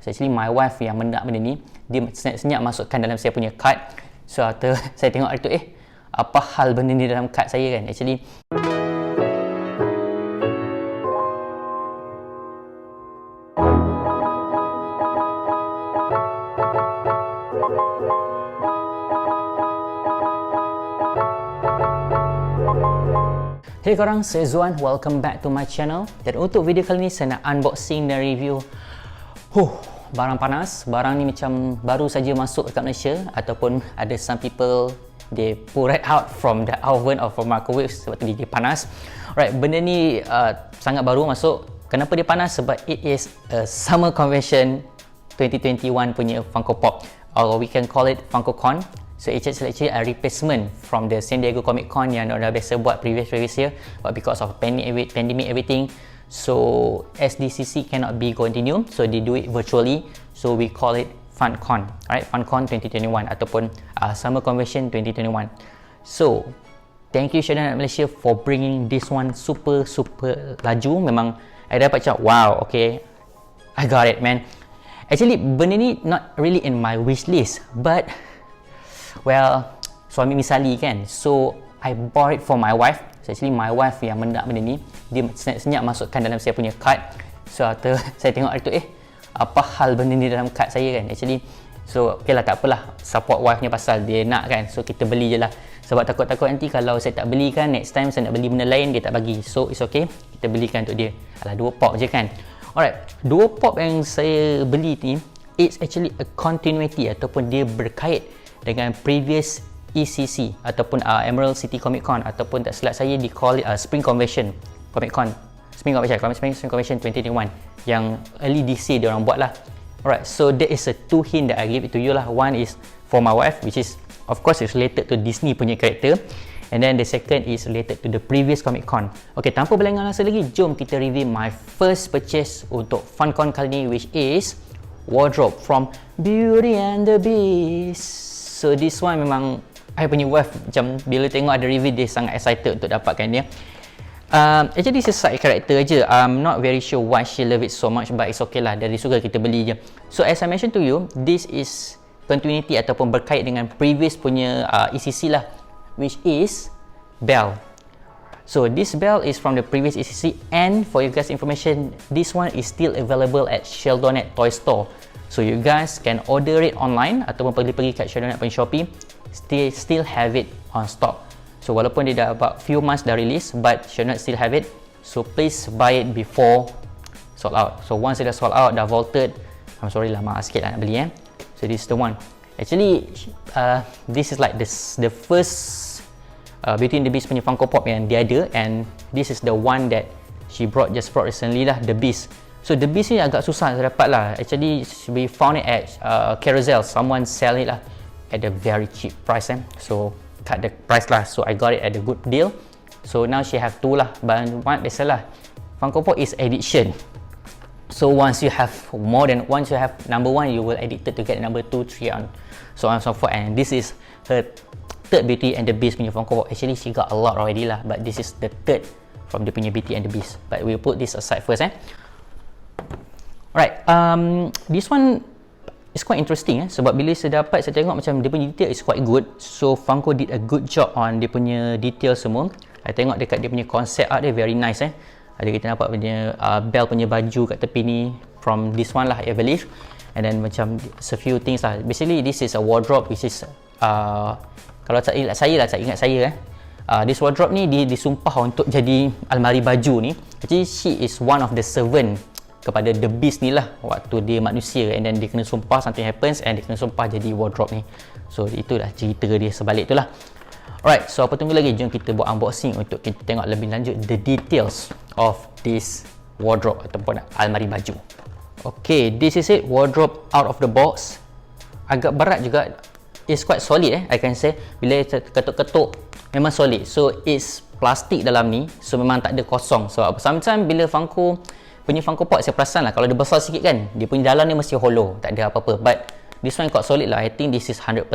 So actually my wife yang mendak benda ni, dia senyap-senyap masukkan dalam saya punya card. So after saya tengok hari tu, apa hal benda ni dalam card saya kan. Actually hey korang, saya Zuan, welcome back to my channel. Dan untuk video kali ni saya nak unboxing dan review barang panas. Barang ni macam baru saja masuk dekat Malaysia, ataupun ada some people they pull right out from the oven or from microwave sebab tu dia panas. Alright, benda ni sangat baru masuk. Kenapa dia panas? Sebab it is a Summer Convention 2021 punya Funko Pop, or we can call it FunkoCon. So it's actually a replacement from the San Diego Comic Con yang dah biasa buat previous year, but because of pandemic everything, so SDCC cannot be continued, so they do it virtually, so we call it FunCon. Alright, FunCon 2021 ataupun Summer Convention 2021. So thank you Shodan Malaysia for bringing this one super laju. Memang I dapat macam wow, okay, I got it man. Actually benda ni not really in my wish list, but well, suami misali kan, so I bought it for my wife. So actually my wife yang mendak benda ni, dia senyap-senyap masukkan dalam saya punya card. So after saya tengok hari tu, apa hal benda ni dalam card saya kan. Actually, so okay lah, tak apalah, support wife nya pasal dia nak kan, so kita beli je lah. Sebab takut-takut nanti kalau saya tak beli kan, next time saya nak beli benda lain dia tak bagi, so it's okay, kita belikan untuk dia. Alah, 2 pop je kan. Alright, 2 pop yang saya beli ni, it's actually a continuity ataupun dia berkait dengan previous ECC ataupun Emerald City Comic Con, ataupun tak silap saya di call it Spring Convention Comic Con, Spring Convention 2021 yang early DC dia orang buat lah. Alright, so there is a 2 hint that I give it to you lah. One is for my wife, which is of course is related to Disney punya character, and then the second is related to the previous Comic Con. Okay, tanpa berlengah masa lagi, jom kita review my first purchase untuk FunCon kali ni, which is wardrobe from Beauty and the Beast. So this one memang I punya wife macam bila tengok ada review dia sangat excited untuk dapatkan dia. Actually this is side character je. I'm not very sure why she love it so much, but it's okay lah, dari suka kita beli je. So as I mentioned to you, this is continuity ataupun berkait dengan previous punya ECC lah, which is Belle. So this Belle is from the previous ECC, and for you guys information, this one is still available at Sheldonette Toy Store. So you guys can order it online ataupun pergi kat Sheldonette punya Shopee, still have it on stock. So walaupun dia dah about few months dah release, but Sheldonette still have it. So please buy it before sold out. So once it dah sold out, dah vaulted, I'm sorry lah, mahal sikit lah nak beli So this is the one. Actually this is like the first Beauty and the Beast punya Funko Pop yang dia ada, and this is the one that she just brought recently lah, the Beast. So the Beast ni agak susah saya dapat lah. Actually we found it at Carousel, someone sell it lah at a very cheap price so cut the price lah, so I got it at a good deal. So now she have 2 lah, but one biasalah Funko Pop is addiction. So once you have number 1, you will addicted to get number 2, 3 and so on and so forth. And this is her third Beauty and the Beast punya Funko Pop. Actually she got a lot already lah, but this is the third from the punya Beauty and the Beast. But we'll put this aside first Right, this one is quite interesting sebab bila saya dapat, saya tengok macam dia punya detail is quite good. So Funko did a good job on dia punya detail semua. I tengok dekat dia punya concept art dia very nice Ada kita nampak punya Belle punya baju kat tepi ni from this one lah, I believe. And then macam a few things lah. Basically this is a wardrobe which is kalau saya ingat saya this wardrobe ni disumpah untuk jadi almari baju ni. Actually she is one of the servant kepada The Beast ni lah waktu dia manusia, and then dia kena sumpah, something happens and dia kena sumpah jadi wardrobe ni. So itulah cerita dia sebalik tu lah. Alright, so apa tunggu lagi, jom kita buat unboxing untuk kita tengok lebih lanjut the details of this wardrobe ataupun almari baju. Okay, this is it, wardrobe out of the box. Agak berat juga, it's quite solid I can say. Bila ketuk-ketuk memang solid, so it's plastik dalam ni, so memang tak ada kosong. So sometimes bila Funko Pop, saya perasan lah kalau dia besar sikit kan, dia punya dalam ni mesti hollow, tak ada apa-apa. But this one quite solid lah. I think this is 100%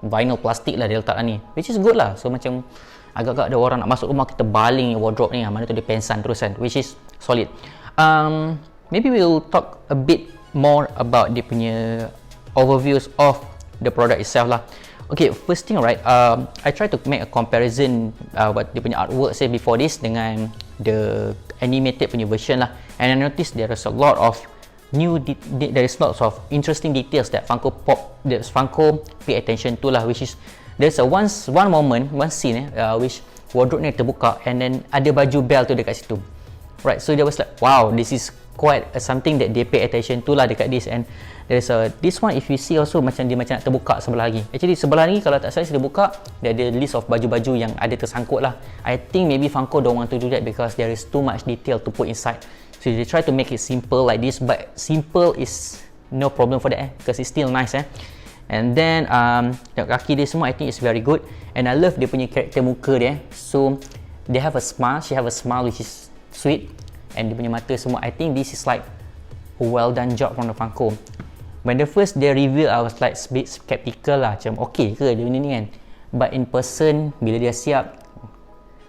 vinyl plastik lah dia letak ni, which is good lah. So macam agak-agak ada orang nak masuk rumah, kita baling wardrobe ni, mana tu dia pensan terus kan, which is solid. Maybe we'll talk a bit more about dia punya overviews of the product itself lah. Okay, first thing right, I try to make a comparison what dia punya artwork say before this dengan the animated punya version lah, and I noticed there is a lot of there is lots of interesting details that Funko pay attention to lah, which is there's one scene which wardrobe ni terbuka and then ada baju bell tu dekat situ, right? So there was like, wow, this is quite something that they pay attention to lah dekat this. And there's this one, if you see also macam dia macam nak terbuka sebelah lagi. Actually sebelah lagi kalau tak salah dia buka, dia ada list of baju-baju yang ada tersangkut lah. I think maybe Funko don't want to do that because there is too much detail to put inside. So they try to make it simple like this, but simple is no problem for that because it's still nice. And then kaki dia semua I think is very good, and I love dia punya karakter muka dia. So they have a smile, she have a smile which is sweet, and dia punya mata semua. I think this is like a well done job from the Funko. When the first they reveal, I was like a bit skeptical lah, macam okay ke dia ni kan. But in person, bila dia siap,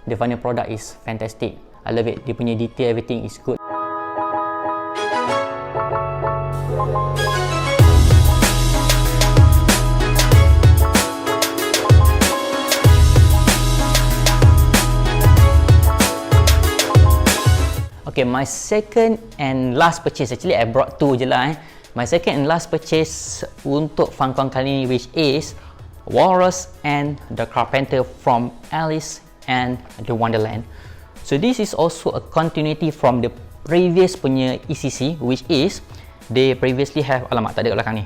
the final product is fantastic. I love it. Dia punya detail, everything is good. Okay, my second and last purchase, actually I brought two je lah. My second and last purchase untuk Funko kali ni, which is Walrus and the Carpenter from Alice and the Wonderland. So this is also a continuity from the previous punya ECC, which is they previously have, alamak tak ada kat belakang ni.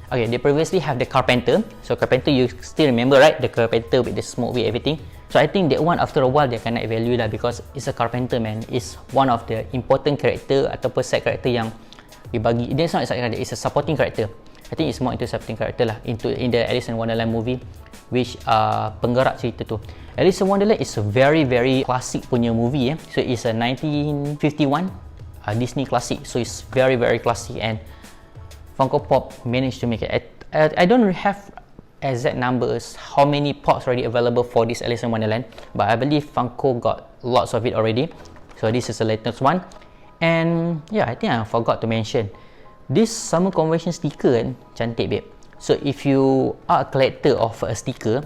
Okay, they previously have the Carpenter. So Carpenter, you still remember right, the Carpenter with the smoke with everything. So I think that one after a while they akan naik value lah, because it's a Carpenter man. It's one of the important character ataupun side character yang dibagi. It's not a side character, it's a supporting character. I think it's more into supporting character lah, in the Alice in Wonderland movie, which penggerak cerita tu. Alice in Wonderland is a very classic punya movie. So it's a 1951 Disney classic. So it's very classic, and Funko Pop managed to make it. I don't have exact numbers how many pops already available for this Alice in Wonderland, but I believe Funko got lots of it already. So this is the latest one. And yeah, I think I forgot to mention this Summer Convention sticker kan, cantik babe. So if you are a collector of a sticker,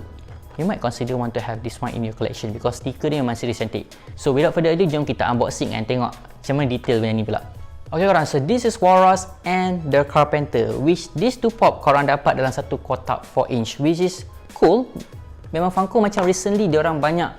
you might consider want to have this one in your collection because sticker dia memang serius cantik. So without further ado, jom kita unboxing and tengok macam mana detail benda ni pula. Okay korang, so this is Walrus and the Carpenter, which these two pop korang dapat dalam satu kotak 4 inch, which is cool. Memang Funko macam recently diorang banyak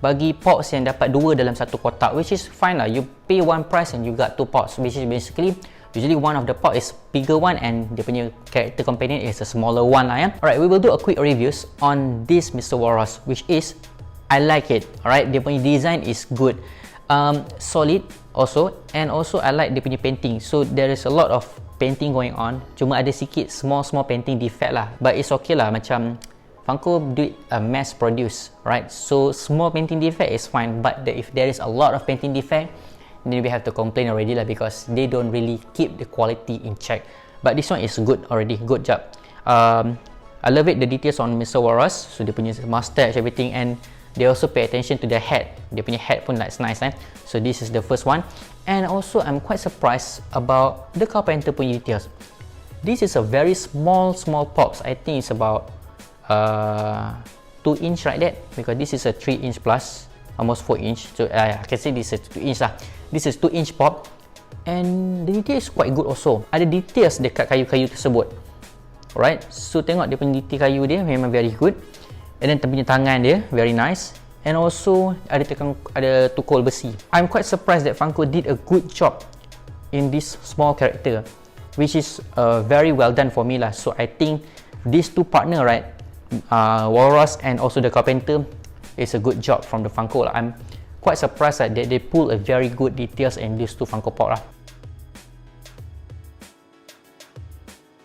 bagi pops yang dapat dua dalam satu kotak, which is fine lah. You pay one price and you got two pops, which is basically usually one of the pot is bigger one and dia punya character companion is a smaller one lah ya. Alright, we will do a quick reviews on this Mr. Walrus, which is I like it. Alright, dia punya design is good, solid also, and also I like dia punya painting. So there is a lot of painting going on, cuma ada sikit small painting defect lah, but it's okay lah. Macam Funko do it mass produce, right? So small painting defect is fine, but if there is a lot of painting defect, then we have to complain already lah, because they don't really keep the quality in check. But this one is good already, good job. I love it, the details on Mr. Walrus. So dia punya mustache, everything, and they also pay attention to the head. Dia punya head pun like nice eh. So this is the first one, and also I'm quite surprised about the Carpenter punya details. This is a very small pops. I think it's about 2 inch like that, because this is a 3 inch plus, almost 4 inch. So I can say this is 2 inch lah. This is 2 inch pop, and the detail is quite good also. Ada details dekat kayu-kayu tersebut. Alright, so tengok dia punya detail kayu dia memang very good, and then punya tangan dia very nice, and also ada tukul besi. I'm quite surprised that Funko did a good job in this small character, which is very well done for me lah. So I think these two partner, right, Walrus and also the Carpenter, is a good job from the Funko lah. I'm quite surprised that they pull a very good details in these two Funko Pop lah.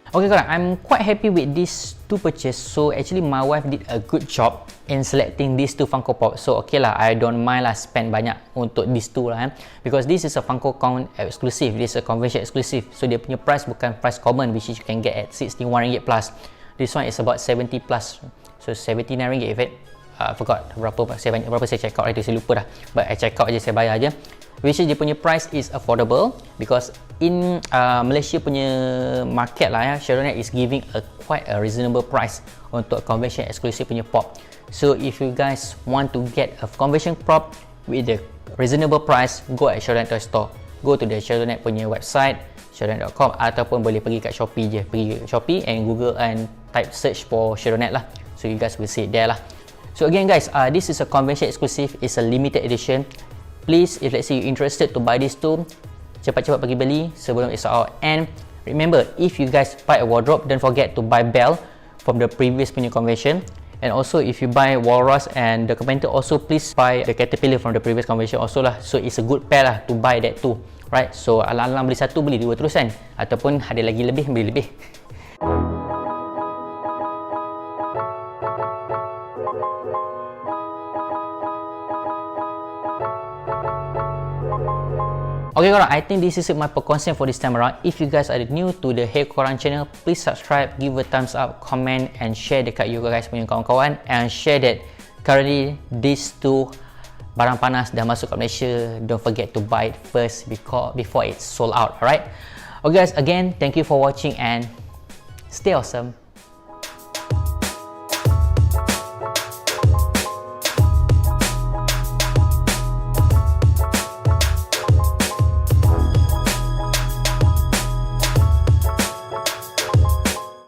Okay korang, I'm quite happy with these two purchase. So actually my wife did a good job in selecting these two Funko Pop. So okay lah, I don't mind lah spend banyak untuk these two lah because this is a Funko Con exclusive, this is a convention exclusive. So dia punya price bukan price common, which you can get at RM61 plus. This one is about 70 plus, so RM79 if it forgot berapa saya check out itu, saya lupa dah, but I check out je, saya bayar je, which is dia punya price is affordable because in Malaysia punya market lah ya, Shadownet is giving quite a reasonable price untuk convention exclusive punya prop. So if you guys want to get a convention prop with the reasonable price, go at Shadownet Toy Store, go to the Shadownet punya website shadownet.com, ataupun boleh pergi kat Shopee je, pergi Shopee and Google and type search for Shadownet lah, so you guys will see it there lah. So again guys, this is a convention exclusive, it's a limited edition. Please, if let's say you're interested to buy this too, cepat-cepat pergi beli sebelum it's out. And remember, if you guys buy a wardrobe, don't forget to buy Belle from the previous punya convention. And also if you buy Walrus and the Carpenter, also please buy the Caterpillar from the previous convention also lah. So it's a good pair lah to buy that too, right? So alang-alang beli satu, beli dua terus kan, ataupun ada lagi lebih, beli lebih. Okay korang, I think this is my perkongsian for this time around. If you guys are new to the Hey Korang channel, please subscribe, give a thumbs up, comment and share dekat you guys punya kawan-kawan, and share that currently these two barang panas dah masuk kat Malaysia. Don't forget to buy it first before it's sold out, alright? Okay guys, again, thank you for watching and stay awesome.